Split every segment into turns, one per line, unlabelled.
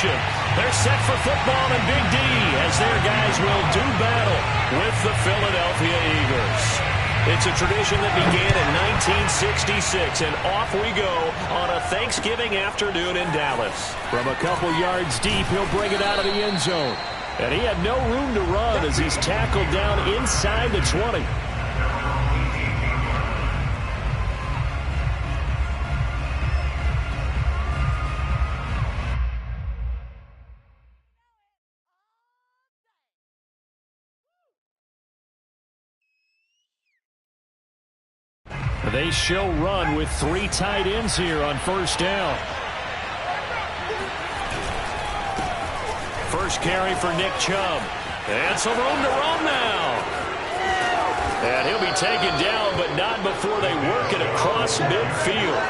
formation. They're set for football in Big D as their guys will do battle with the Philadelphia Eagles. It's a tradition that began in 1966, and off we go on a Thanksgiving afternoon in Dallas.
From a couple yards deep, he'll bring it out of the end zone. And he had no room to run as he's tackled down inside the 20. They show run with 3 tight ends here on first down. First carry for Nick Chubb. And some room to run now. And he'll be taken down, but not before they work it across midfield.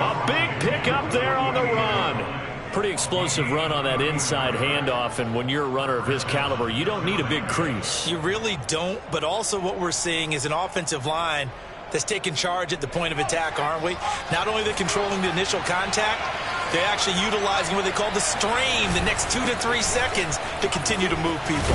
A big pickup there on the run. Pretty explosive run on that inside handoff, and when you're a runner of his caliber, you don't need a big crease.
You really don't, but also what we're seeing is an offensive line that's taking charge at the point of attack, aren't we? Not only they're controlling the initial contact, they're actually utilizing what they call the strain the next 2 to 3 seconds to continue to move people.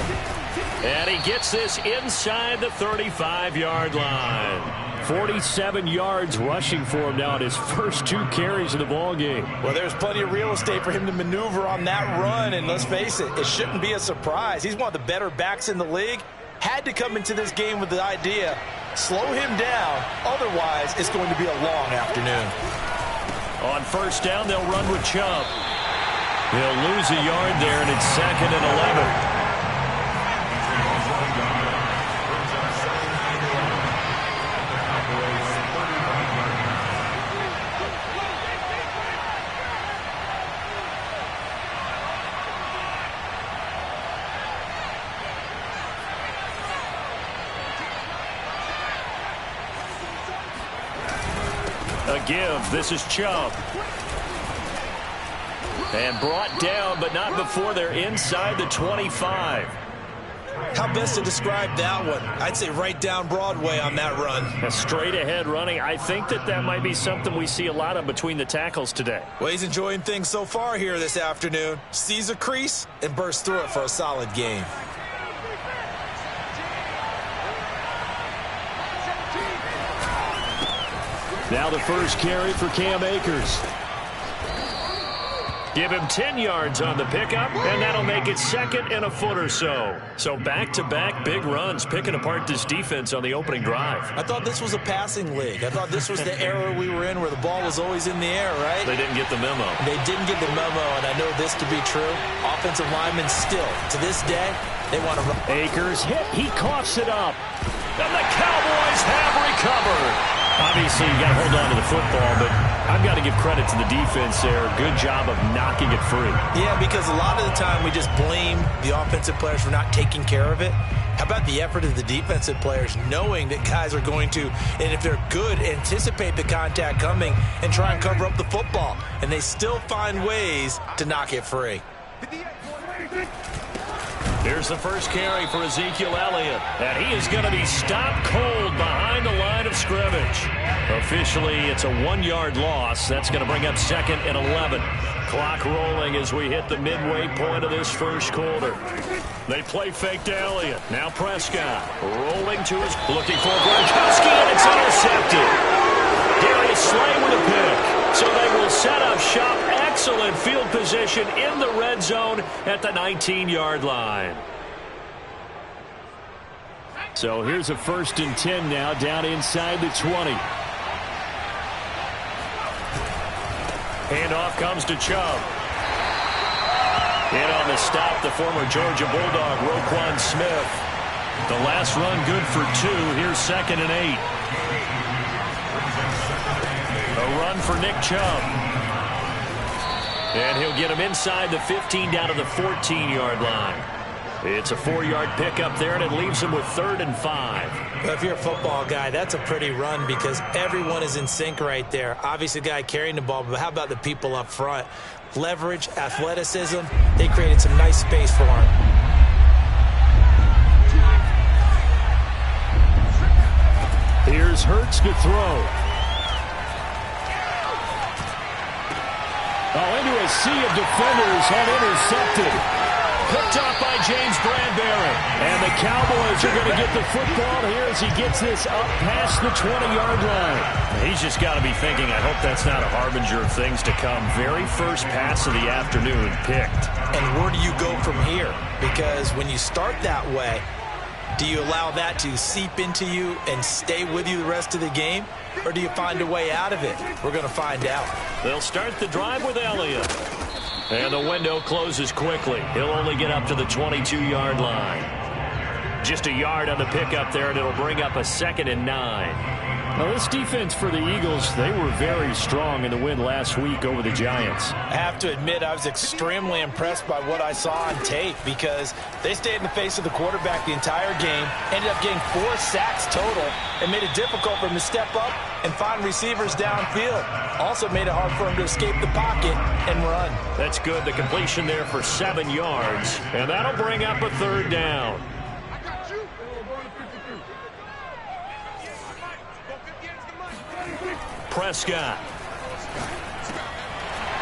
And he gets this inside the 35-yard line. 47 yards rushing for him now at his first 2 carries of the ball game.
Well, there's plenty of real estate for him to maneuver on that run, and let's face it, it shouldn't be a surprise. He's one of the better backs in the league. Had to come into this game with the idea, slow him down, otherwise it's going to be a long afternoon.
On first down, they'll run with Chubb. He'll lose a yard there, and it's 2nd and 11. A give. This is Chubb. And brought down, but not before they're inside the 25.
How best to describe that one? I'd say right down Broadway on that run.
A straight ahead running. I think that might be something we see a lot of between the tackles today.
Well, he's enjoying things so far here this afternoon. Sees a crease and bursts through it for a solid game.
Now the first carry for Cam Akers.
Give him 10 yards on the pickup, and that'll make it 2nd and a foot or so. So back-to-back big runs, picking apart this defense on the opening drive.
I thought this was a passing league. I thought this was the era we were in where the ball was always in the air, right?
They didn't get the memo.
They didn't get the memo, and I know this to be true. Offensive linemen still, to this day, they want to run.
Akers hit. He coughs it up.
And the Cowboys have recovered. Obviously, you got to hold on to the football, but I've got to give credit to the defense there. Good job of knocking it free.
Yeah, because a lot of the time we just blame the offensive players for not taking care of it. How about the effort of the defensive players knowing that guys are going to, and if they're good, anticipate the contact coming and try and cover up the football. And they still find ways to knock it free.
Here's the first carry for Ezekiel Elliott. And he is going to be stopped cold behind the line of scrimmage. Officially, it's a 1-yard loss. That's going to bring up 2nd and 11. Clock rolling as we hit the midway point of this first quarter. They play fake to Elliott. Now Prescott rolling to his, looking for Gronkowski, and it's intercepted. Darius Slay with a pick. So they will set up shop. Excellent field position in the red zone at the 19-yard line.
So here's a 1st and 10 now, down inside the 20.
Handoff comes to Chubb. In on the stop, the former Georgia Bulldog, Roquan Smith. The last run good for 2. Here's 2nd and 8. A run for Nick Chubb. And he'll get him inside the 15 down to the 14-yard line. It's a 4-yard pickup there, and it leaves him with 3rd and 5.
Well, if you're a football guy, that's a pretty run because everyone is in sync right there. Obviously, the guy carrying the ball, but how about the people up front? Leverage, athleticism, they created some nice space for him.
Here's Hurts to throw. Into a sea of defenders and intercepted. Picked off by James Bradbury. And the Cowboys are going to get the football here as he gets this up past the 20-yard line.
He's just got to be thinking, I hope that's not a harbinger of things to come. Very first pass of the afternoon picked.
And where do you go from here? Because when you start that way, do you allow that to seep into you and stay with you the rest of the game? Or do you find a way out of it? We're going to find out.
They'll start the drive with Elliott. And the window closes quickly. He'll only get up to the 22-yard line. Just a yard on the pickup there, and it'll bring up a 2nd and 9.
Now, this defense for the Eagles, they were very strong in the win last week over the Giants.
I have to admit, I was extremely impressed by what I saw on tape because they stayed in the face of the quarterback the entire game, ended up getting 4 sacks total, and made it difficult for him to step up and find receivers downfield. Also made it hard for him to escape the pocket and run.
That's good. The completion there for 7 yards, and that'll bring up a 3rd down. Prescott.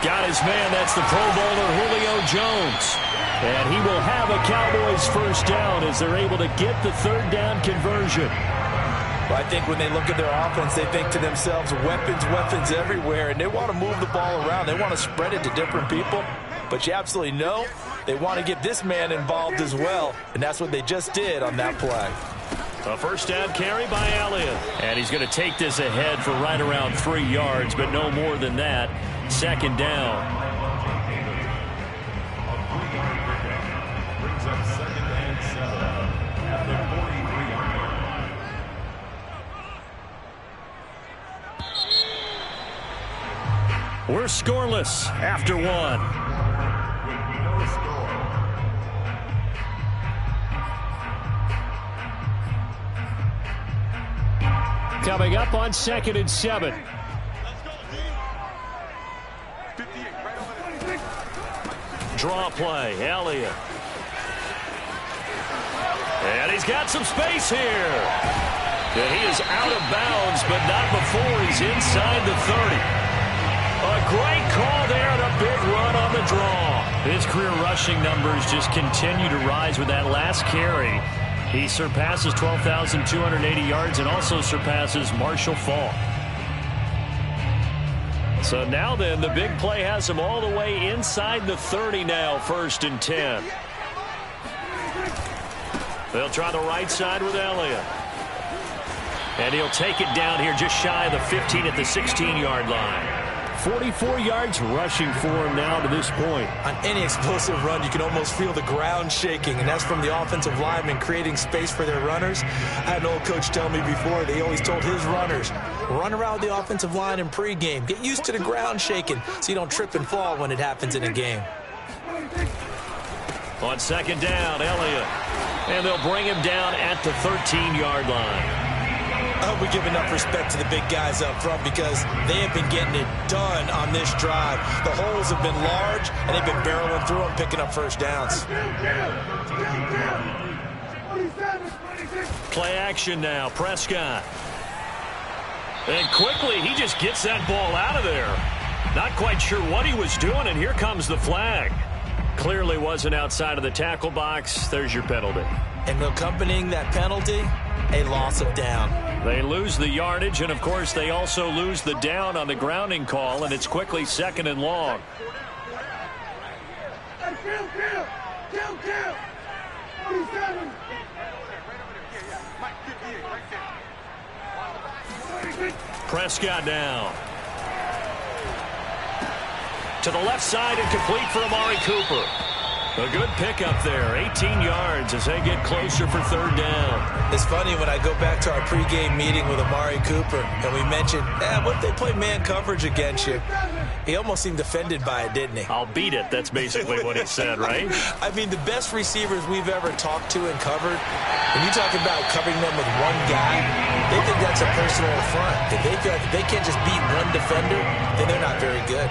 Got his man. That's the Pro Bowler Julio Jones. And he will have a Cowboys first down as they're able to get the 3rd down conversion.
Well, I think when they look at their offense, they think to themselves, weapons everywhere, and they want to move the ball around. They want to spread it to different people. But you absolutely know they want to get this man involved as well, and that's what they just did on that play.
A first down carry by Elliott. And he's going to take this ahead for right around 3 yards, but no more than that. 2nd down.
Brings up 2nd and 7 at the 43-yard line.
We're scoreless after 1.
Coming up on 2nd and 7.
Draw play, Elliott. And he's got some space here. And he is out of bounds, but not before he's inside the 30. A great call there and a big run on the draw. His career rushing numbers just continue to rise with that last carry. He surpasses 12,280 yards and also surpasses Marshall Faulk. So now then, the big play has him all the way inside the 30 now, 1st and 10. They'll try the right side with Elliott. And he'll take it down here just shy of the 15 at the 16-yard line.
44 yards rushing for him now to this point.
On any explosive run, you can almost feel the ground shaking, and that's from the offensive linemen creating space for their runners. I had an old coach tell me before, they always told his runners, run around the offensive line in pregame. Get used to the ground shaking so you don't trip and fall when it happens in a game.
On 2nd down, Elliott. And they'll bring him down at the 13-yard line.
I hope we give enough respect to the big guys up front because they have been getting it done on this drive. The holes have been large, and they've been barreling through them, picking up first downs.
Play action now, Prescott. And quickly, he just gets that ball out of there. Not quite sure what he was doing, and here comes the flag. Clearly wasn't outside of the tackle box. There's your penalty.
And accompanying that penalty, a loss of down.
They lose the yardage, and of course they also lose the down on the grounding call, and it's quickly 2nd and long. Prescott down. To the left side and complete for Amari Cooper. A good pickup there, 18 yards as they get closer for 3rd down.
It's funny when I go back to our pregame meeting with Amari Cooper and we mentioned, what if they play man coverage against you? He almost seemed offended by it, didn't he?
I'll beat it. That's basically what he said, right?
I mean, the best receivers we've ever talked to and covered, when you talk about covering them with one guy, they think that's a personal affront. If they feel like they can't just beat one defender, then they're not very good.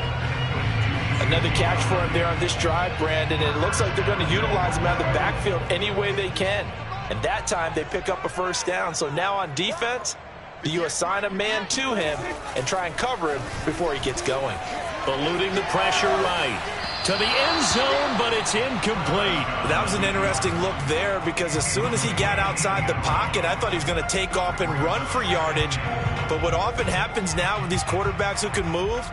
Another catch for him there on this drive, Brandon. And it looks like they're going to utilize him out of the backfield any way they can. And that time they pick up a first down. So now on defense, do you assign a man to him and try and cover him before he gets going?
Eluding the pressure right. To the end zone, but it's incomplete.
That was an interesting look there because as soon as he got outside the pocket, I thought he was going to take off and run for yardage. But what often happens now with these quarterbacks who can move,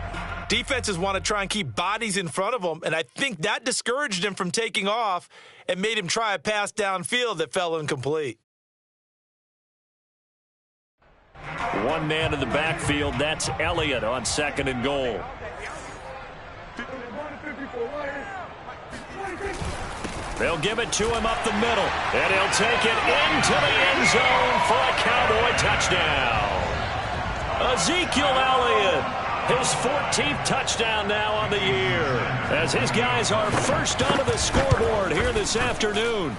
defenses want to try and keep bodies in front of them, and I think that discouraged him from taking off and made him try a pass downfield that fell incomplete.
One man in the backfield, that's Elliott on 2nd and goal. They'll give it to him up the middle, and he'll take it into the end zone for a Cowboy touchdown. Ezekiel Elliott, his 14th touchdown now on the year, as his guys are first onto the scoreboard here this afternoon.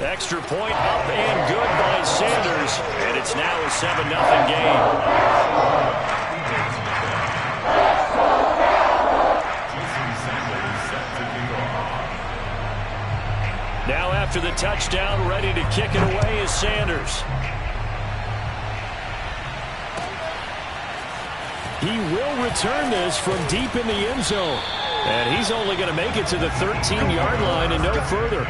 Extra point up and good by Sanders, and it's now a 7-0 game. Now after the touchdown, ready to kick it away is Sanders. He will return this from deep in the end zone. And he's only going to make it to the 13-yard line and no further.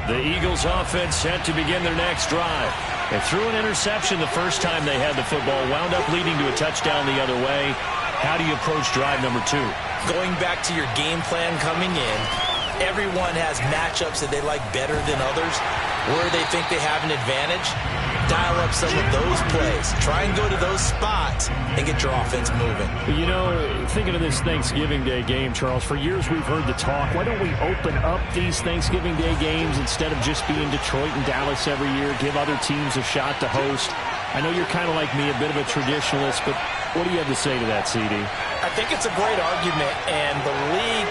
The Eagles offense set to begin their next drive. They threw an interception the first time they had the football, wound up leading to a touchdown the other way. How do you approach drive number 2?
Going back to your game plan coming in, everyone has matchups that they like better than others, where they think they have an advantage. Dial up some of those plays. Try and go to those spots and get your offense moving.
You know, thinking of this Thanksgiving Day game, Charles, for years we've heard the talk, why don't we open up these Thanksgiving Day games instead of just being Detroit and Dallas every year, give other teams a shot to host? I know you're kind of like me, a bit of a traditionalist, but what do you have to say to that, CD?
I think it's a great argument, and the league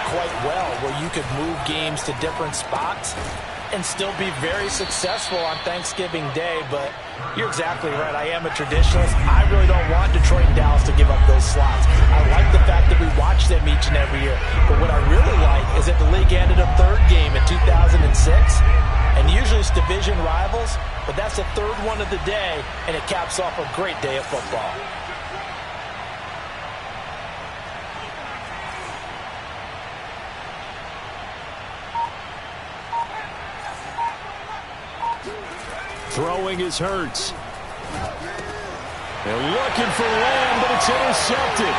quite well where you could move games to different spots and still be very successful on Thanksgiving Day, but you're exactly right. I am a traditionalist. I really don't want Detroit and Dallas to give up those slots. I like the fact that we watch them each and every year, but what I really like is that the league added a third game in 2006, and usually it's division rivals, but that's the third one of the day, and it caps off a great day of football.
Throwing is Hurts. They're looking for Lamb, but it's intercepted.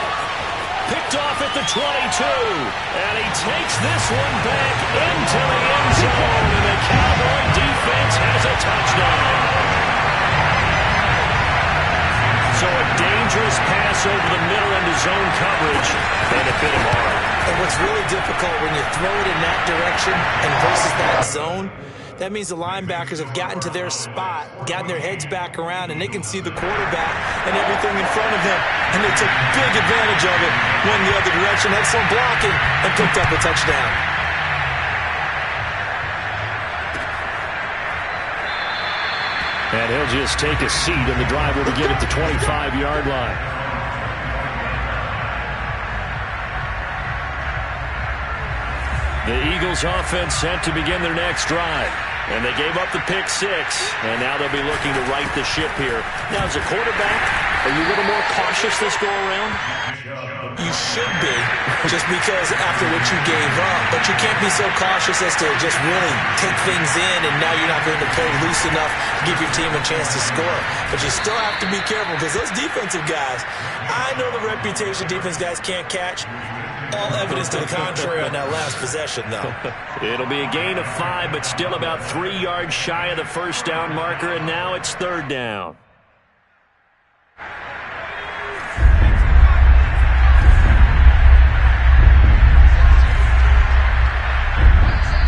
Picked off at the 22. And he takes this one back into the end zone. And the Cowboy defense has a touchdown. So a dangerous pass over the middle into zone coverage. And it hit him hard.
And what's really difficult when you throw it in that direction and versus that zone, that means the linebackers have gotten to their spot, gotten their heads back around, and they can see the quarterback and everything in front of them. And they took big advantage of it, went the other direction, had some blocking, and picked up a touchdown.
And he'll just take a seat, and the drive will begin at the 25-yard line. The Eagles offense set to begin their next drive. And they gave up the pick 6, and now they'll be looking to right the ship here. Now, as a quarterback, are you a little more cautious this go-around?
You should be, just because after what you gave up. But you can't be so cautious as to just really take things in, and now you're not going to play loose enough to give your team a chance to score. But you still have to be careful, because those defensive guys, I know the reputation defense guys can't catch. All evidence to the contrary on that last possession, though.
It'll be a gain of 5, but still about 3 yards shy of the first down marker, and now it's 3rd down.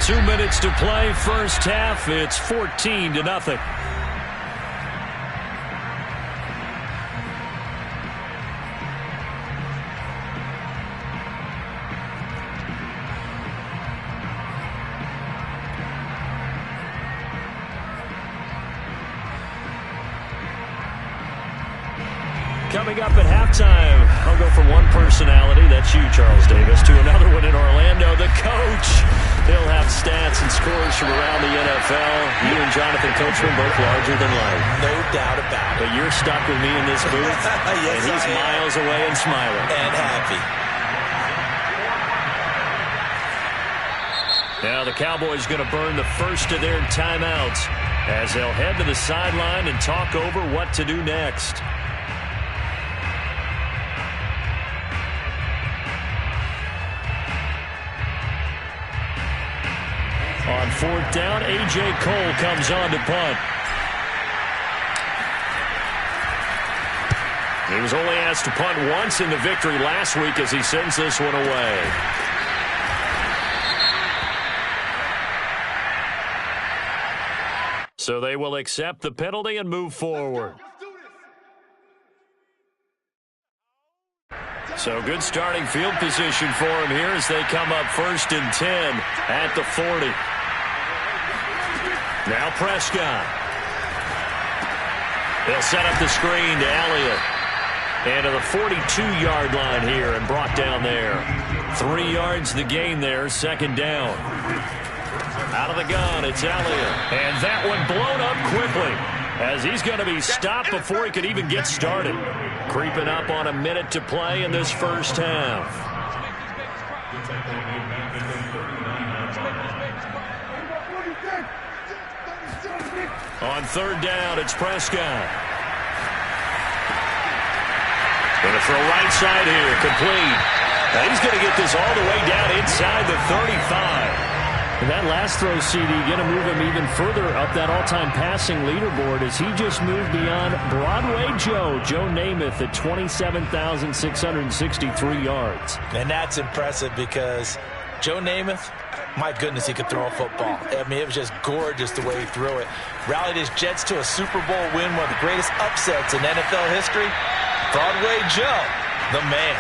Two minutes to play, first half. It's 14-0. Coming up at halftime, I'll go from one personality, that's you, Charles Davis, to another one in Orlando, the coach. He'll have stats and scores from around the NFL. You and Jonathan Coachman both larger than life.
No doubt about it.
But you're stuck with me in this booth,
yes,
and he's miles away and smiling.
And happy.
Now the Cowboys going to burn the first of their timeouts as they'll head to the sideline and talk over what to do next. On fourth down, A.J. Cole comes on to punt. He was only asked to punt once in the victory last week as he sends this one away. So they will accept the penalty and move forward. So good starting field position for him here as they come up 1st and 10 at the 40. Now Prescott. They'll set up the screen to Elliott. And to the 42-yard line here and brought down there. 3 yards the gain there, 2nd down. Out of the gun, it's Elliott. And that one blown up quickly as he's going to be stopped before he could even get started. Creeping up on a minute to play in this first half. On 3rd down, it's Prescott. Going to throw right side here, complete. Now he's going to get this all the way down inside the 35. And that last throw, CD, going to move him even further up that all-time passing leaderboard as he just moved beyond Broadway Joe Namath at 27,663 yards.
And that's impressive because Joe Namath, my goodness, he could throw a football. I mean, it was just gorgeous the way he threw it. Rallied his Jets to a Super Bowl win, one of the greatest upsets in NFL history. Broadway Joe, the man.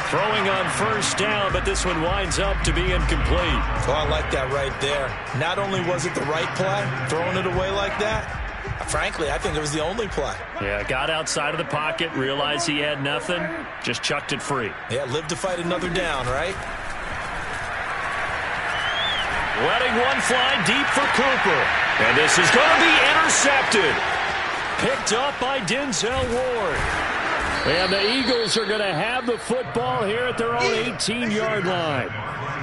Throwing on 1st down, but this one winds up to be incomplete.
Oh, I like that right there. Not only was it the right play, throwing it away like that, frankly, I think it was the only play.
Yeah, got outside of the pocket, realized he had nothing, just chucked it free.
Yeah, live to fight another down, right?
Letting one fly deep for Cooper. And this is going to be intercepted. Picked up by Denzel Ward. And the Eagles are going to have the football here at their own 18-yard line.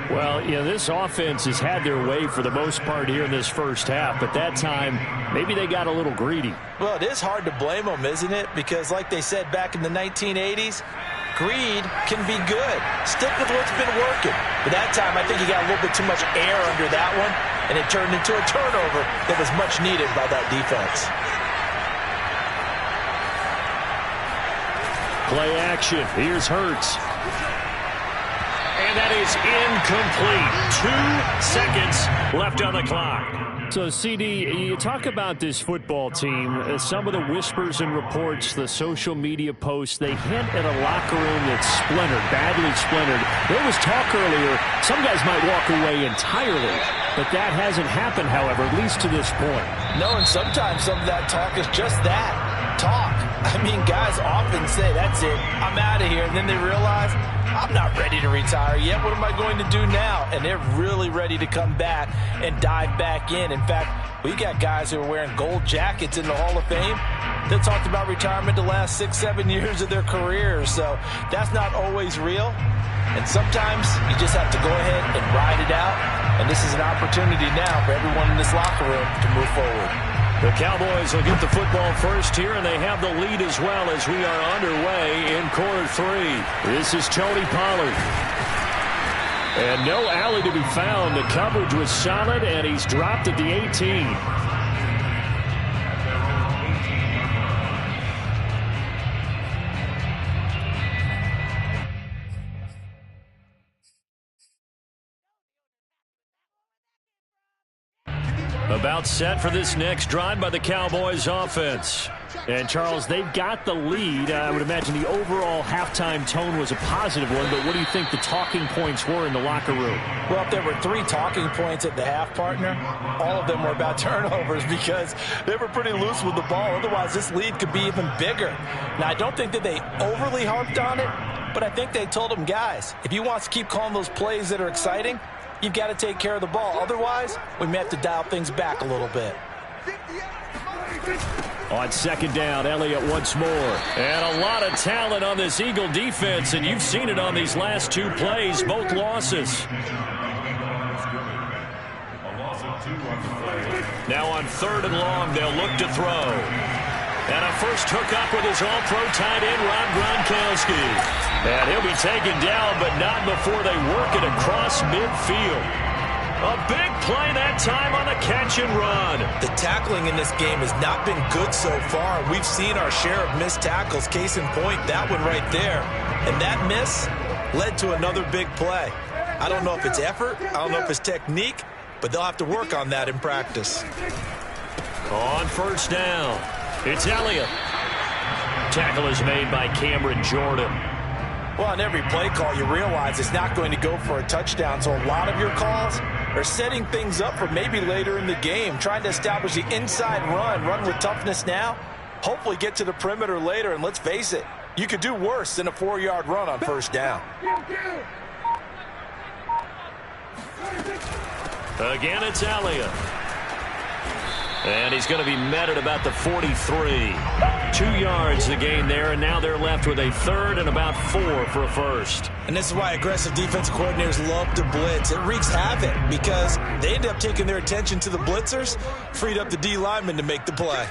Well, you know, this offense has had their way for the most part here in this first half, but that time, maybe they got a little greedy.
Well, it is hard to blame them, isn't it? Because like they said back in the 1980s, greed can be good. Stick with what's been working. But that time, I think he got a little bit too much air under that one, and it turned into a turnover that was much needed by that defense.
Play action. Here's Hurts. And that is incomplete. 2 seconds left on the clock. So, CD, you talk about this football team. Some of the whispers and reports, the social media posts, they hint at a locker room that's splintered, badly splintered. There was talk earlier, some guys might walk away entirely. But that hasn't happened, however, at least to this point.
No, and sometimes some of that talk is just that. Talk. I mean, guys often say, that's it, I'm out of here. And then they realize, I'm not ready to retire yet. What am I going to do now? And they're really ready to come back and dive back in. In fact, we got guys who are wearing gold jackets in the Hall of Fame that talked about retirement the last 6-7 years of their careers. So that's not always real. And sometimes you just have to go ahead and ride it out. And this is an opportunity now for everyone in this locker room to move forward.
The Cowboys will get the football first here, and they have the lead as well as we are underway in quarter 3. This is Tony Pollard. And no alley to be found. The coverage was solid, and he's dropped at the 18. About set for this next drive by the Cowboys offense. And, Charles, they've got the lead. I would imagine the overall halftime tone was a positive one, but what do you think the talking points were in the locker room?
Well, if there were 3 talking points at the half, partner, all of them were about turnovers because they were pretty loose with the ball. Otherwise, this lead could be even bigger. Now, I don't think that they overly harped on it, But I think they told him, guys, if he wants to keep calling those plays that are exciting, you've got to take care of the ball. Otherwise, we may have to dial things back a little bit.
On second down, Elliott once more. And a lot of talent on this Eagle defense, and you've seen it on these last two plays, both losses. Now on third and long, they'll look to throw. And a first hookup with his all-pro tight end, Rob Gronkowski. And he'll be taken down, but not before they work it across midfield. A big play that time on the catch and run.
The tackling in this game has not been good so far. We've seen our share of missed tackles. Case in point, that one right there. And that miss led to another big play. I don't know if it's effort. I don't know if it's technique. But they'll have to work on that in practice.
On first down, it's Elliott. Tackle is made by Cameron Jordan.
Well, on every play call, you realize it's not going to go for a touchdown. So a lot of your calls are setting things up for maybe later in the game, trying to establish the inside run with toughness now, hopefully get to the perimeter later. And let's face it, you could do worse than a 4-yard run on first down.
Again, it's Elliott. And he's going to be met at about the 43. 2 yards the gain there, and now they're left with a third and about 4 for a first.
And this is why aggressive defensive coordinators love to blitz. It wreaks havoc because they end up taking their attention to the blitzers, freed up the D lineman to make the play.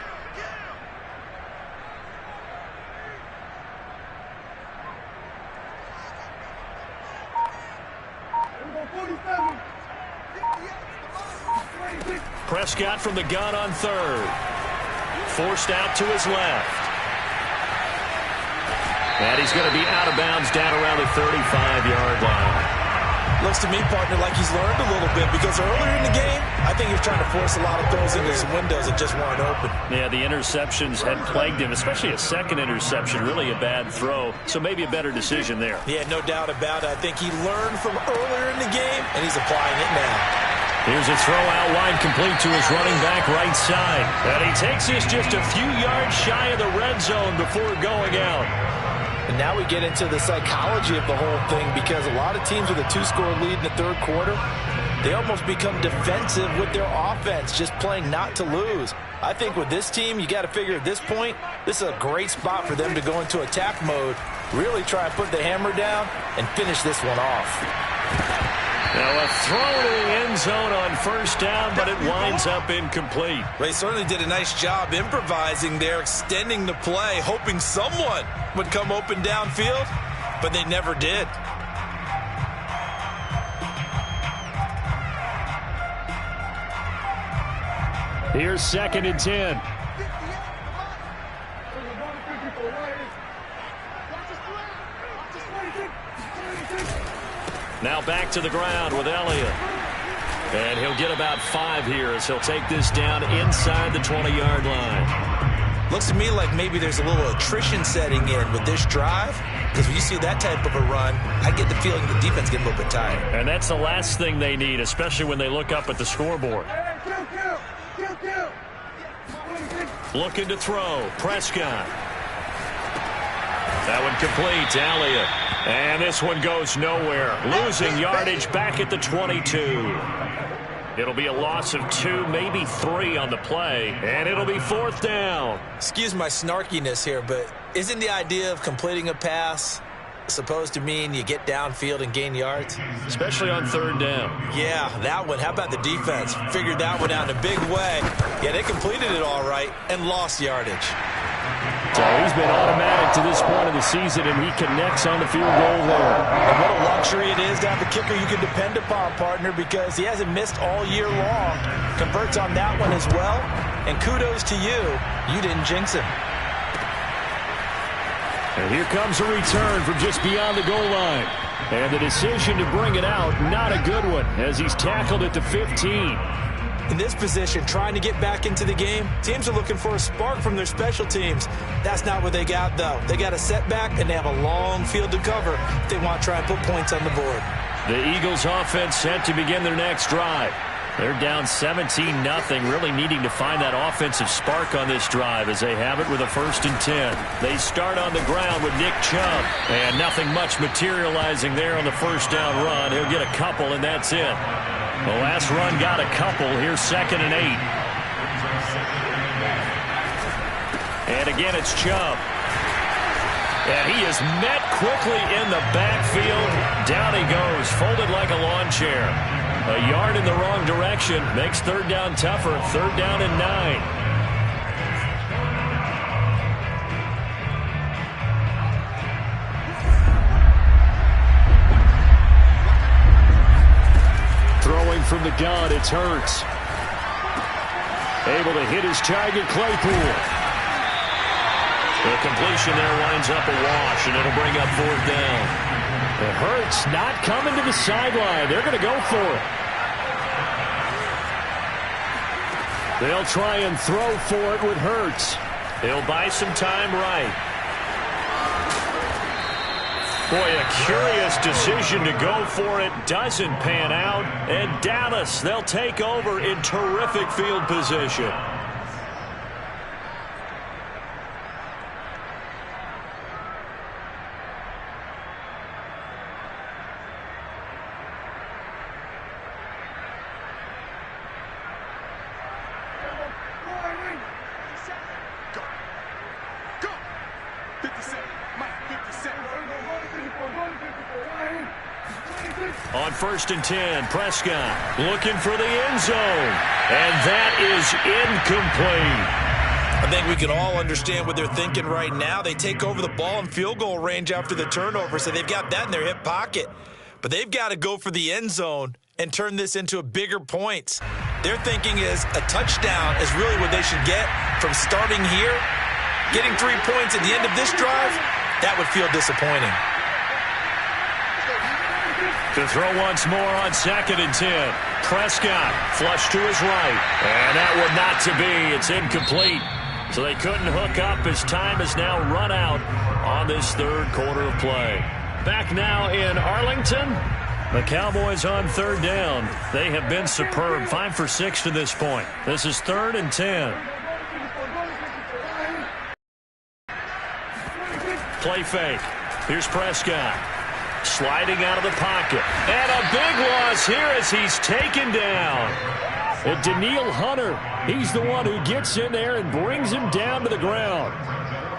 Prescott from the gun on third. Forced out to his left. And he's going to be out of bounds down around the 35-yard line.
Looks to me, partner, like he's learned a little bit because earlier in the game, I think he was trying to force a lot of throws into some windows that just weren't open.
Yeah, the interceptions had plagued him, especially a second interception, really a bad throw. So maybe a better decision there.
Yeah, no doubt about it. I think he learned from earlier in the game, and he's applying it now.
Here's a throw out wide, complete to his running back right side. And he takes this just a few yards shy of the red zone before going out.
And now we get into the psychology of the whole thing because a lot of teams with a 2-score lead in the third quarter, they almost become defensive with their offense, just playing not to lose. I think with this team, you got to figure at this point, this is a great spot for them to go into attack mode, really try and put the hammer down and finish this one off.
Now a throw to the end zone on first down, but it winds up incomplete.
They certainly did a nice job improvising there, extending the play, hoping someone would come open downfield, but they never did.
Here's 2nd and 10. Now back to the ground with Elliott. And he'll get about 5 here as he'll take this down inside the 20-yard line.
Looks to me like maybe there's a little attrition setting in with this drive. Because when you see that type of a run, I get the feeling the defense getting a little bit tired.
And that's the last thing they need, especially when they look up at the scoreboard. Looking to throw. Prescott. That one complete to Elliott. And this one goes nowhere. Losing yardage back at the 22. It'll be a loss of 2, maybe 3 on the play. And it'll be 4th down.
Excuse my snarkiness here, but isn't the idea of completing a pass supposed to mean you get downfield and gain yards?
Especially on 3rd down.
Yeah, that one. How about the defense? Figured that one out in a big way. Yeah, they completed it all right and lost yardage.
So he's been automatic to this point of the season, and he connects on the field goal there.
And what a luxury it is to have a kicker you can depend upon, partner, because he hasn't missed all year long. Converts on that one as well. And kudos to you. You didn't jinx him.
And here comes a return from just beyond the goal line. And the decision to bring it out, not a good one, as he's tackled at the 15.
In this position, trying to get back into the game, teams are looking for a spark from their special teams. That's not what they got, though. They got a setback, and they have a long field to cover if they want to try and put points on the board.
The Eagles offense set to begin their next drive. They're down 17-0, really needing to find that offensive spark on this drive as they have it with a 1st and 10. They start on the ground with Nick Chubb, and nothing much materializing there on the 1st down run. He'll get a couple, and that's it. The last run got a couple. Here's 2nd and 8. And again, it's Chubb. And he is met quickly in the backfield. Down he goes, folded like a lawn chair. A yard in the wrong direction makes 3rd down tougher. 3rd down and 9. Throwing from the gun, it's Hurts. Able to hit his target, Claypool. The completion there winds up a wash, and it'll bring up 4th down. It hurts not coming to the sideline. They're going to go for it. They'll try and throw for it with Hurts. He'll buy some time right. Boy, a curious decision to go for it. Doesn't pan out. And Dallas, they'll take over in terrific field position. On 1st and 10, Prescott looking for the end zone. And that is incomplete.
I think we can all understand what they're thinking right now. They take over the ball in field goal range after the turnover, so they've got that in their hip pocket. But they've got to go for the end zone and turn this into a bigger points. Their thinking is a touchdown is really what they should get from starting here. Getting 3 points at the end of this drive, that would feel disappointing.
To throw once more on 2nd and 10. Prescott flush to his right. And that one not to be. It's incomplete. So they couldn't hook up as time has now run out on this 3rd quarter of play. Back now in Arlington. The Cowboys on 3rd down. They have been superb. 5 for 6 to this point. This is 3rd and 10. Play fake. Here's Prescott. Sliding out of the pocket. And a big loss here as he's taken down. And Danielle Hunter, he's the one who gets in there and brings him down to the ground.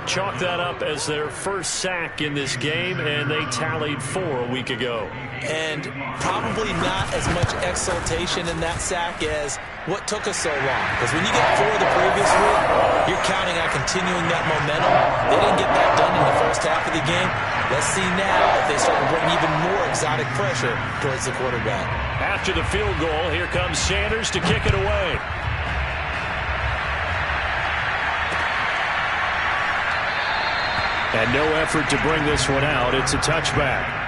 Chalk that up as their first sack in this game, and they tallied 4 a week ago.
And probably not as much exultation in that sack as what took us so long. Because when you get 4 the previous week, you're counting on continuing that momentum. They didn't get that done in the first half of the game. Let's see now if they start to bring even more exotic pressure towards the quarterback.
After the field goal, here comes Sanders to kick it away. And no effort to bring this one out. It's a touchback.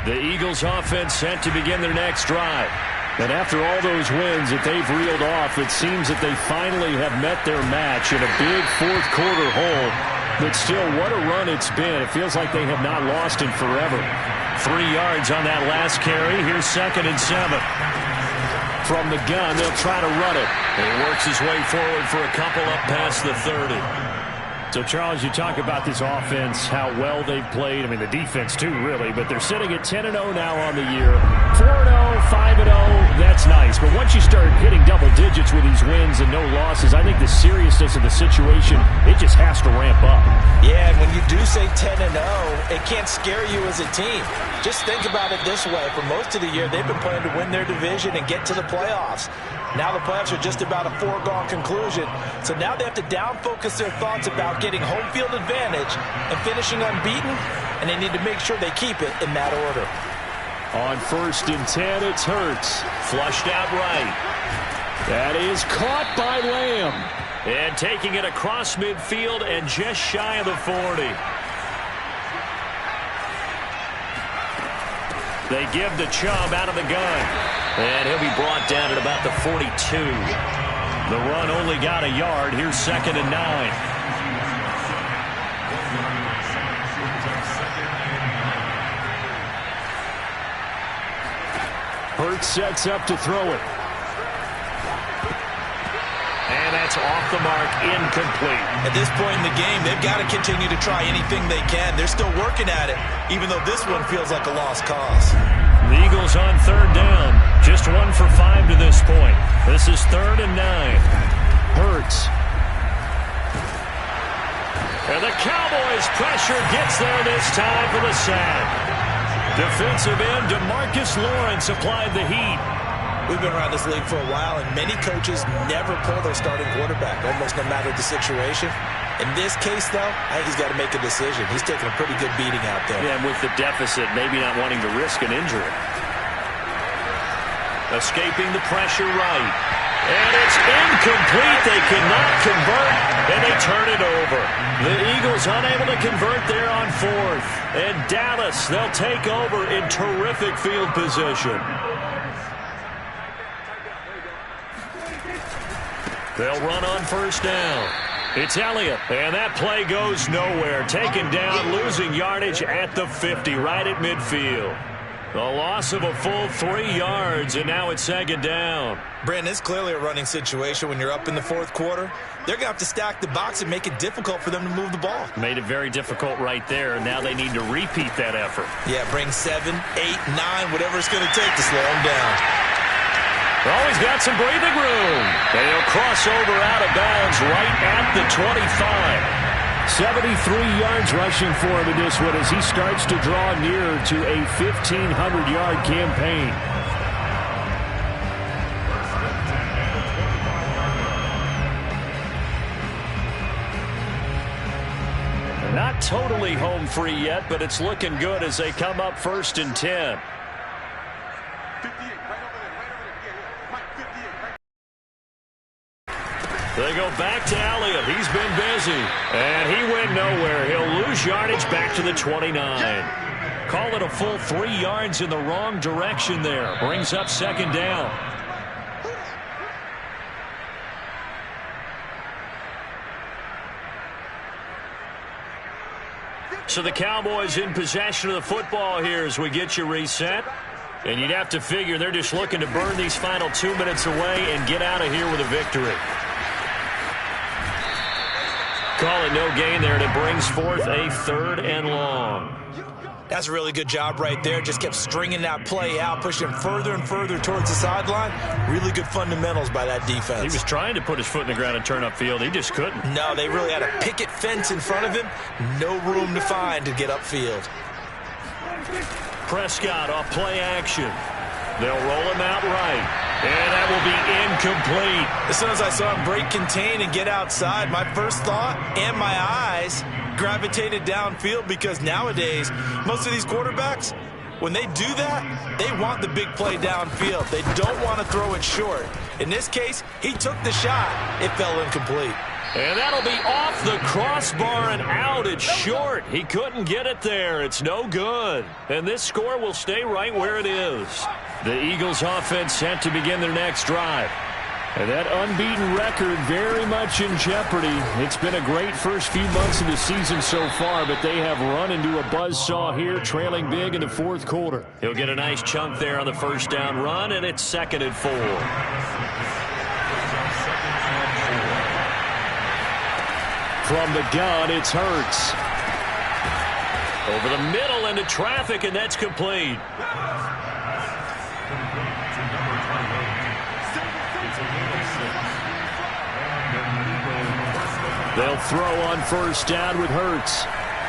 The Eagles offense set to begin their next drive. And after all those wins that they've reeled off, it seems that they finally have met their match in a big 4th quarter hole. But still, what a run it's been. It feels like they have not lost in forever. 3 yards on that last carry. Here's 2nd and 7. From the gun, they'll try to run it. He works his way forward for a couple up past the 30. So, Charles, you talk about this offense, how well they've played. I mean, the defense, too, really. But they're sitting at 10-0 now on the year. 4-0, 5-0, that's nice. But once you start hitting double digits with these wins and no losses, I think the seriousness of the situation, it just has to ramp up.
Yeah, and when you do say 10-0, it can't scare you as a team. Just think about it this way. For most of the year, they've been playing to win their division and get to the playoffs. Now the playoffs are just about a foregone conclusion. So now they have to down-focus their thoughts about getting home field advantage and finishing unbeaten, and they need to make sure they keep it in that order.
On 1st and 10, it's Hurts. Flushed out right. That is caught by Lamb. And taking it across midfield and just shy of the 40. They give the Chubb out of the gun. And he'll be brought down at about the 42. The run only got a yard. Here's 2nd and 9. Hurts sets up to throw it. And that's off the mark, incomplete.
At this point in the game, they've got to continue to try anything they can. They're still working at it, even though this one feels like a lost cause.
The Eagles on 3rd down. Just 1 for 5 to this point. This is 3rd and 9. Hurts. And the Cowboys' pressure gets there this time for the sack. Defensive end DeMarcus Lawrence applied the heat.
We've been around this league for a while, and many coaches never pull their starting quarterback, almost no matter the situation. In this case, though, I think he's got to make a decision. He's taking a pretty good beating out there.
Yeah, and with the deficit, maybe not wanting to risk an injury. Escaping the pressure right. And it's incomplete. They cannot convert, and they turn it over. The Eagles unable to convert there on 4th. And Dallas, they'll take over in terrific field position. They'll run on 1st down. It's Elliott, and that play goes nowhere. Taken down, losing yardage at the 50, right at midfield. A loss of a full 3 yards, and now it's 2nd down.
Brandon, it's clearly a running situation when you're up in the 4th quarter. They're going to have to stack the box and make it difficult for them to move the ball.
Made it very difficult right there, and now they need to repeat that effort.
Yeah, bring 7, 8, 9, whatever it's going to take to slow them down.
Oh, he's got some breathing room. And he'll cross over out of bounds right at the 25. 73 yards rushing for him in this one as he starts to draw nearer to a 1,500-yard campaign. Not totally home free yet, but it's looking good as they come up 1st and 10. They go back to Elliott. He's been busy. And he went nowhere. He'll lose yardage back to the 29. Call it a full 3 yards in the wrong direction there. Brings up 2nd down. So the Cowboys in possession of the football here as we get you reset. And you'd have to figure they're just looking to burn these final 2 minutes away and get out of here with a victory. Call it no gain there, and it brings forth a 3rd and long.
That's a really good job right there. Just kept stringing that play out, pushing further and further towards the sideline. Really good fundamentals by that defense.
He was trying to put his foot in the ground and turn upfield. He just couldn't.
No, they really had a picket fence in front of him. No room to find to get upfield.
Prescott off play action. They'll roll him out right. And that will be incomplete.
As soon as I saw him break contain and get outside, my first thought and my eyes gravitated downfield, because nowadays, most of these quarterbacks, when they do that, they want the big play downfield. They don't want to throw it short. In this case, he took the shot. It fell incomplete.
And that'll be off the crossbar and out. It's short. He couldn't get it there. It's no good. And this score will stay right where it is. The Eagles offense set to begin their next drive. And that unbeaten record very much in jeopardy. It's been a great first few months of the season so far, but they have run into a buzzsaw here, trailing big in the 4th quarter. He'll get a nice chunk there on the 1st down run, and it's 2nd and 4. From the gun, it's Hurts. Over the middle into traffic, and that's complete. They'll throw on 1st down with Hurts.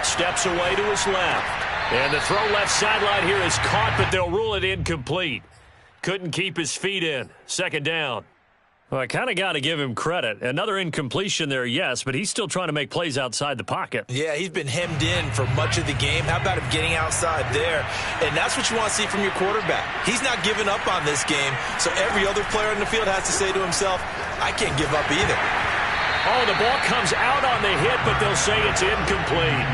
Steps away to his left. And the throw left sideline here is caught, but they'll rule it incomplete. Couldn't keep his feet in. 2nd down. Well, I kind of got to give him credit. Another incompletion there, yes, but he's still trying to make plays outside the pocket.
Yeah, he's been hemmed in for much of the game. How about him getting outside there? And that's what you want to see from your quarterback. He's not giving up on this game, so every other player in the field has to say to himself, I can't give up either.
Oh, the ball comes out on the hit, but they'll say it's incomplete.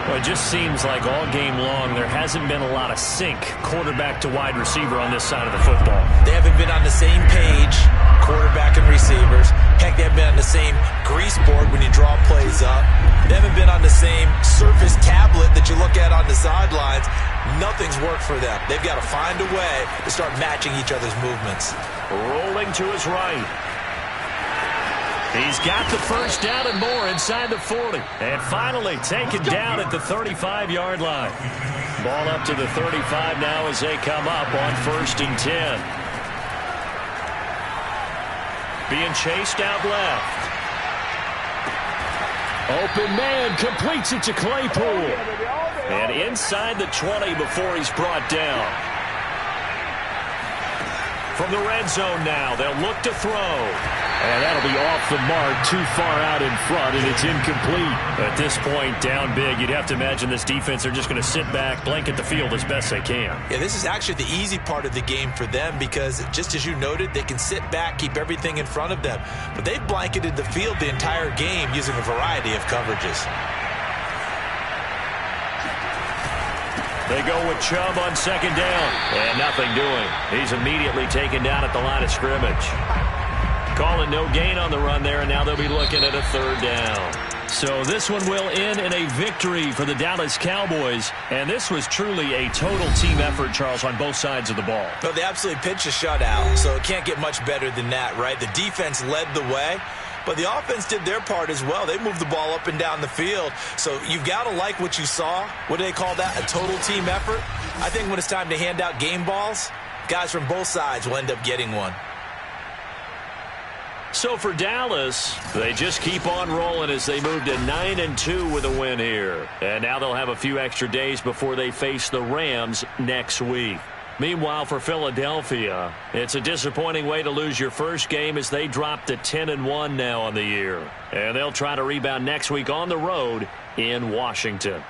Well, it just seems like all game long there hasn't been a lot of sync quarterback to wide receiver on this side of the football.
They haven't been on the same page, quarterback and receivers. Heck, they haven't been on the same grease board when you draw plays up. They haven't been on the same surface tablet that you look at on the sidelines. Nothing's worked for them. They've got to find a way to start matching each other's movements.
Rolling to his right. He's got the first down and more inside the 40. And finally taken down at the 35-yard line. Ball up to the 35 now as they come up on 1st and 10. Being chased out left. Open man completes it to Claypool. And inside the 20 before he's brought down. From the red zone now, they'll look to throw. And that'll be off the mark, too far out in front, and it's incomplete. At this point, down big, you'd have to imagine this defense are just going to sit back, blanket the field as best they can.
Yeah, this is actually the easy part of the game for them because, just as you noted, they can sit back, keep everything in front of them. But they've blanketed the field the entire game using a variety of coverages.
They go with Chubb on 2nd down. And nothing doing. He's immediately taken down at the line of scrimmage. Calling no gain on the run there, and now they'll be looking at a 3rd down. So this one will end in a victory for the Dallas Cowboys. And this was truly a total team effort, Charles, on both sides of the ball.
No, they absolutely pitched a shutout, so it can't get much better than that, right? The defense led the way, but the offense did their part as well. They moved the ball up and down the field. So you've got to like what you saw. What do they call that? A total team effort? I think when it's time to hand out game balls, guys from both sides will end up getting one.
So for Dallas, they just keep on rolling as they move to 9-2 with a win here. And now they'll have a few extra days before they face the Rams next week. Meanwhile, for Philadelphia, it's a disappointing way to lose your first game as they drop to 10-1 now on the year. And they'll try to rebound next week on the road in Washington.